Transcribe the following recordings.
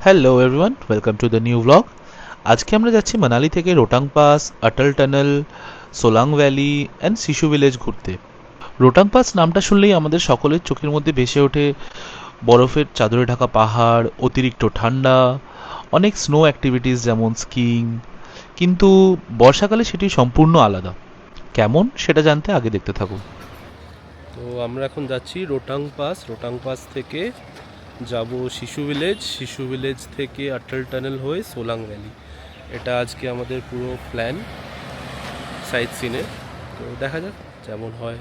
Hello everyone, welcome to the new blog. আজকে আমরা যাচ্ছি মানালি থেকে Rohtang pass, Atal tunnel, Solang valley and শিশু ভিলেজ ঘুরতে। রোটাং পাস নামটা শুনলেই আমাদের সকলের চোখের মধ্যে ভেসে ওঠে বরফের চাদরে ঢাকা পাহাড়, অতিরিক্ত ঠান্ডা, অনেক স্নো অ্যাক্টিভিটিস যেমন স্কিইং। কিন্তু বর্ষাকালে সেটি সম্পূর্ণ আলাদা। কেমন সেটা জানতে আগে দেখতে থাকুন। তো আমরা এখন যাচ্ছি রোটাং পাস থেকে যাব শিশু ভিলেজ, শিশু ভিলেজ থেকে অটল টানেল হয়ে সোলাং ভ্যালি। এটা আজকে আমাদের পুরো প্ল্যান সাইট সিনের। তো দেখা যাক, যেমন হয়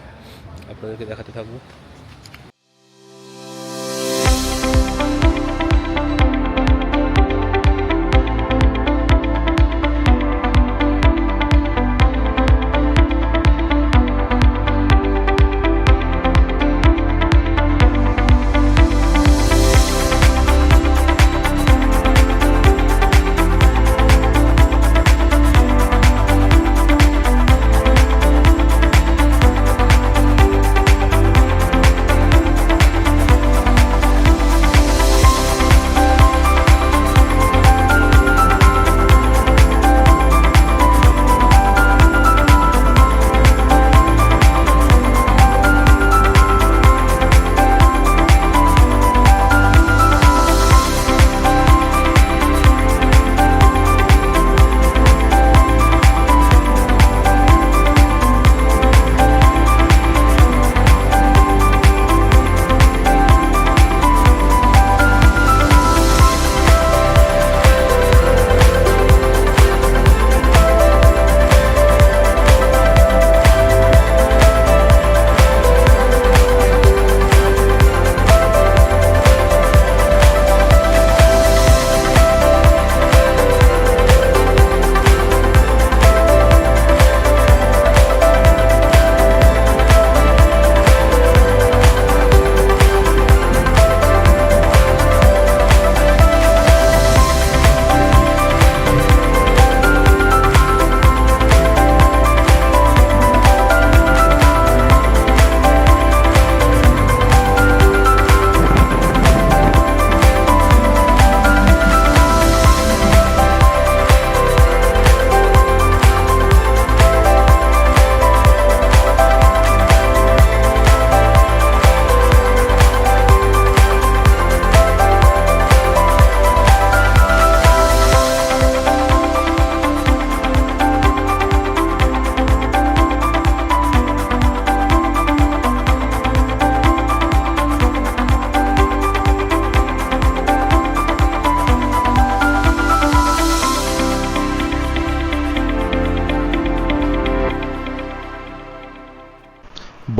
আপনাদেরকে দেখাতে থাকবো।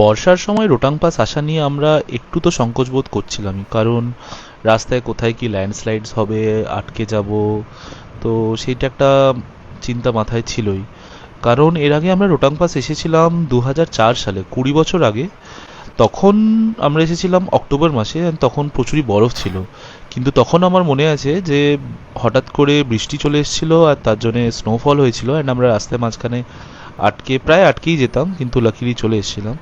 বর্ষার সময় রোটাং পাস আসা নিয়ে আমরা একটু তো সংকোচ বোধ করছিলামই, কারণ রাস্তায় কোথায় কি ল্যান্ডস্লাইডস হবে, আটকে যাব, তো সেইটা একটা চিন্তা মাথায় ছিলই। কারণ এর আগে আমরা রোটাং পাস এসেছিলাম 2004 সালে, 20 বছর আগে। তখন আমরা এসেছিলাম অক্টোবর মাসে, and তখন প্রচুরই বরফ ছিল। কিন্তু তখন আমার মনে আছে যে হঠাৎ করে বৃষ্টি চলে এসেছিল আর তার জন্য স্নোফল হয়েছিল, অ্যান্ড আমরা রাস্তায় মাঝখানে প্রায় আটকেই যেতাম, কিন্তু লাকিলি চলে এসেছিলাম।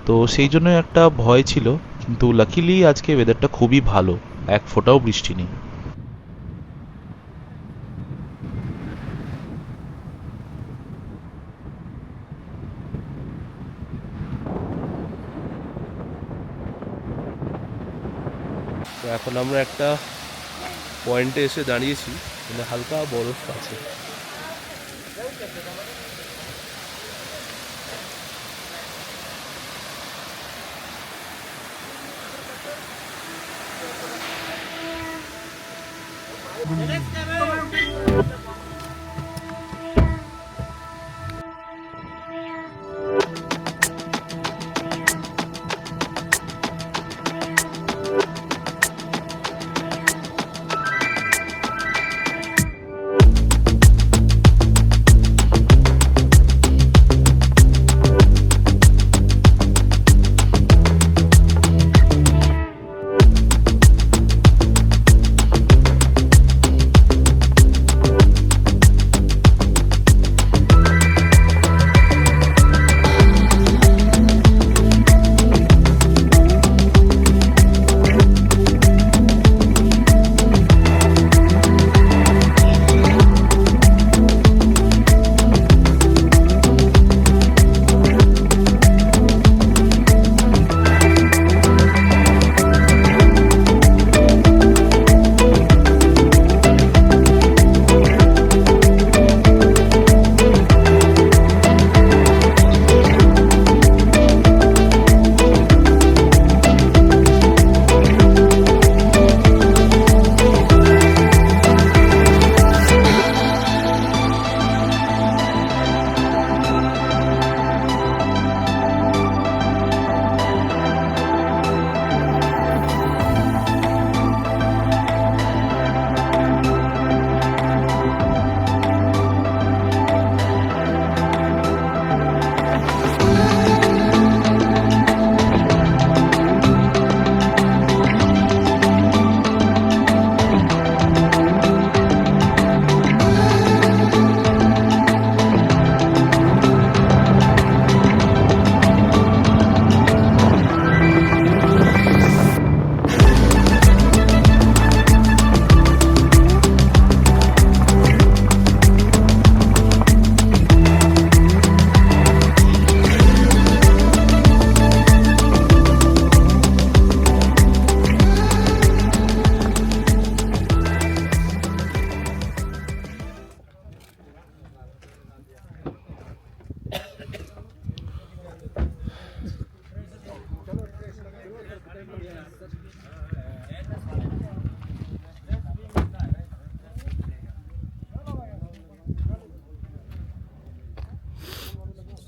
তো সেই জন্য একটা ভয় ছিল, কিন্তু লাকিলি আজকে ওয়েদারটা খুবই ভালো, এক ফোঁটাও বৃষ্টি নেই। তো এখন আমরা একটা পয়েন্টে এসে দাঁড়িয়েছি, মানে হালকা বরফ আছে।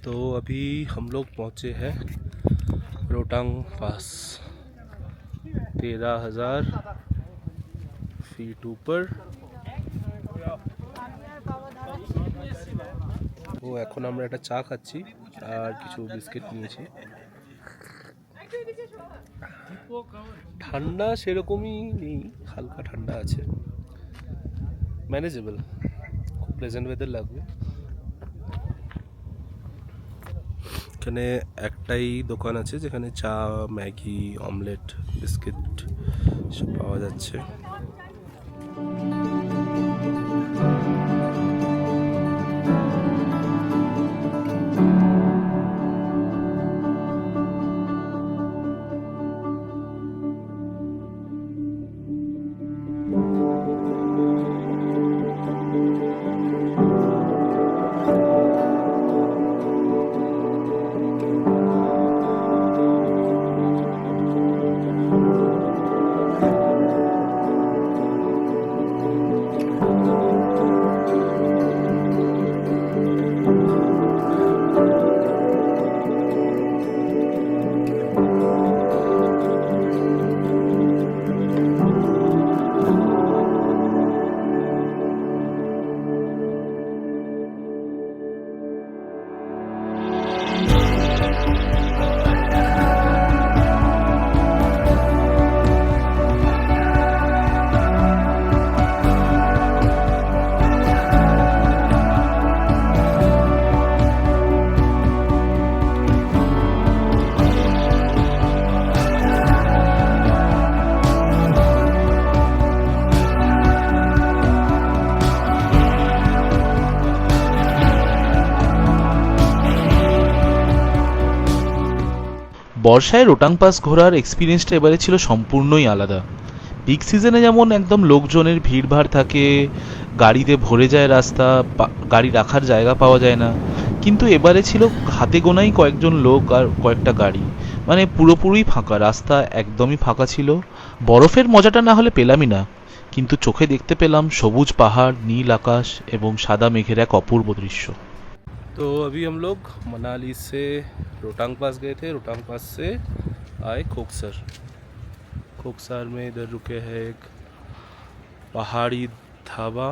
तो अभी हम लोग पहुँचे हैं रोहतांग पास, 13,000 फीट ऊपर। ও এখন আমরা একটা চা খাচ্ছি আর কিছু বিস্কিট নিয়েছি। ঠান্ডা সেরকমই নেই, হালকা ঠান্ডা আছে, ম্যানেজেবল, খুব প্লেজেন্ট ওয়েদার লাগবে। এখানে একটাই দোকান আছে যেখানে চা, ম্যাগি, অমলেট, বিস্কিট সব পাওয়া যাচ্ছে। বর্ষায় রোটাং পাস ঘোরার এক্সপিরিয়েন্সটা এবারে ছিল সম্পূর্ণই আলাদা। পিক সিজনে যেমন একদম লোকজনের ভিড়ভাড় থাকে, গাড়িতে ভরে যায় রাস্তা, গাড়ি রাখার জায়গা পাওয়া যায় না, কিন্তু এবারে ছিল হাতে গোনাই কয়েকজন লোক আর কয়েকটা গাড়ি, মানে পুরোপুরি ফাঁকা রাস্তা, একদমই ফাঁকা ছিল। বরফের মজাটা না হলে পেলামই না, কিন্তু চোখে দেখতে পেলাম সবুজ পাহাড়, নীল আকাশ এবং সাদা মেঘের এক অপূর্ব দৃশ্য। तो अभी हम लोग मनाली से रोहतांग पास गए थे, रोहतांग पास से आए खोकसर। खोकसर में इधर रुके हैं एक पहाड़ी ढाबा।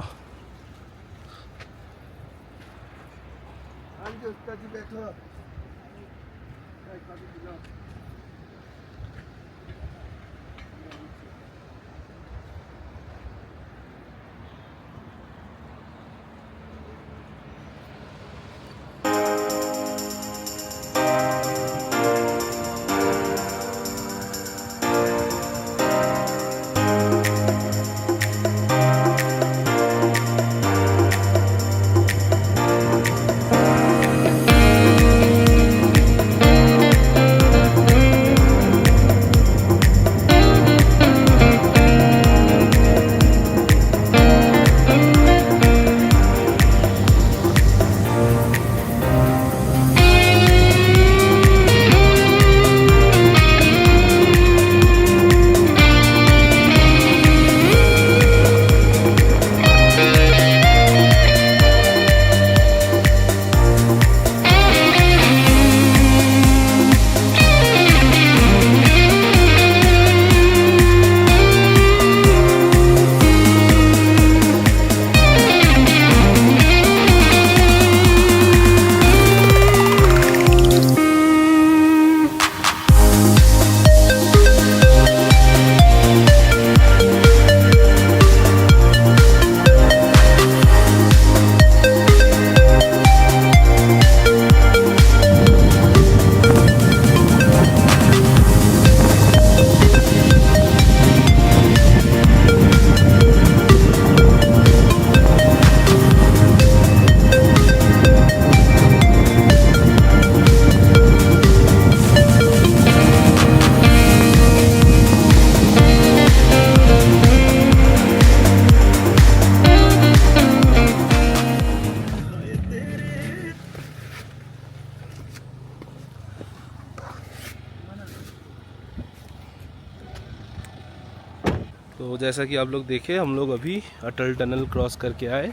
तो जैसा कि आप लोग देखे, हम लोग अभी अटल टनल क्रॉस करके आए।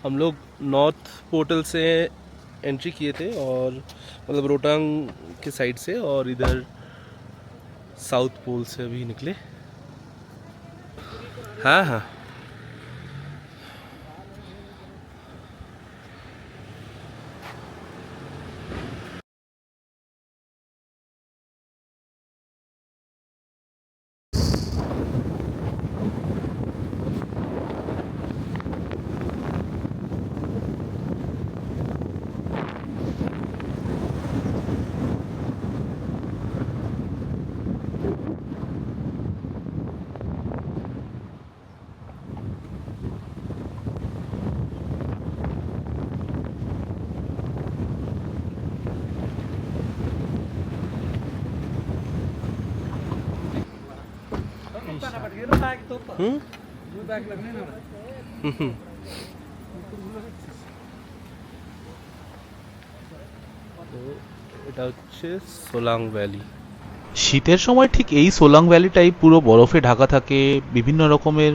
हम लोग नॉर्थ पोर्टल से एंट्री किए थे, और मतलब रोहतांग के साइड से, और इधर साउथ पोल से अभी निकले। हाँ हाँ, তো এটা হচ্ছে সোলাং ভ্যালি। শীতের সময় ঠিক এই সোলাং ভ্যালিটাই পুরো বরফে ঢাকা থাকে। বিভিন্ন রকমের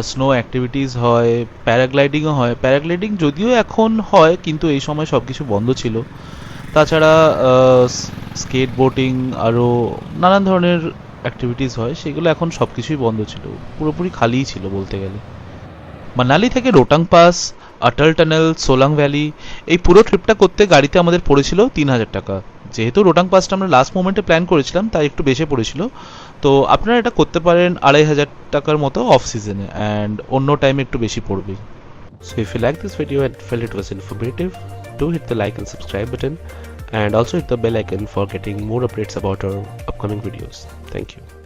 স্নো অ্যাক্টিভিটিস হয়, প্যারাগ্লাইডিংও হয়। প্যারাগ্লাইডিং যদিও এখন হয়, কিন্তু এই সময় সব কিছু বন্ধ ছিল। তাছাড়া স্কেট বোটিং আরও নানান ধরনের অ্যাক্টিভিটিস হয়, সেগুলো এখন সব কিছুই বন্ধ ছিল, পুরোপুরি খালিই ছিল বলতে গেলে। মানালি থেকে রোটাং পাস, অটল টানেল, সোলাং ভ্যালি, এই পুরো ট্রিপটা করতে গাড়িতে আমাদের পড়েছিল 3,000 টাকা। যেহেতু রোটাং পাসটা আমরা লাস্ট মোমেন্টে প্ল্যান করেছিলাম, তাই একটু বেশি পড়েছিল। তো আপনারা এটা করতে পারেন 2,500 টাকার মতো অফ সিজনে, অ্যান্ড অন্য টাইমে একটু বেশি পড়বে। So if you like this video and felt it was informative, do hit the like and subscribe button, and also hit the bell icon for getting more updates about our upcoming videos. Thank you.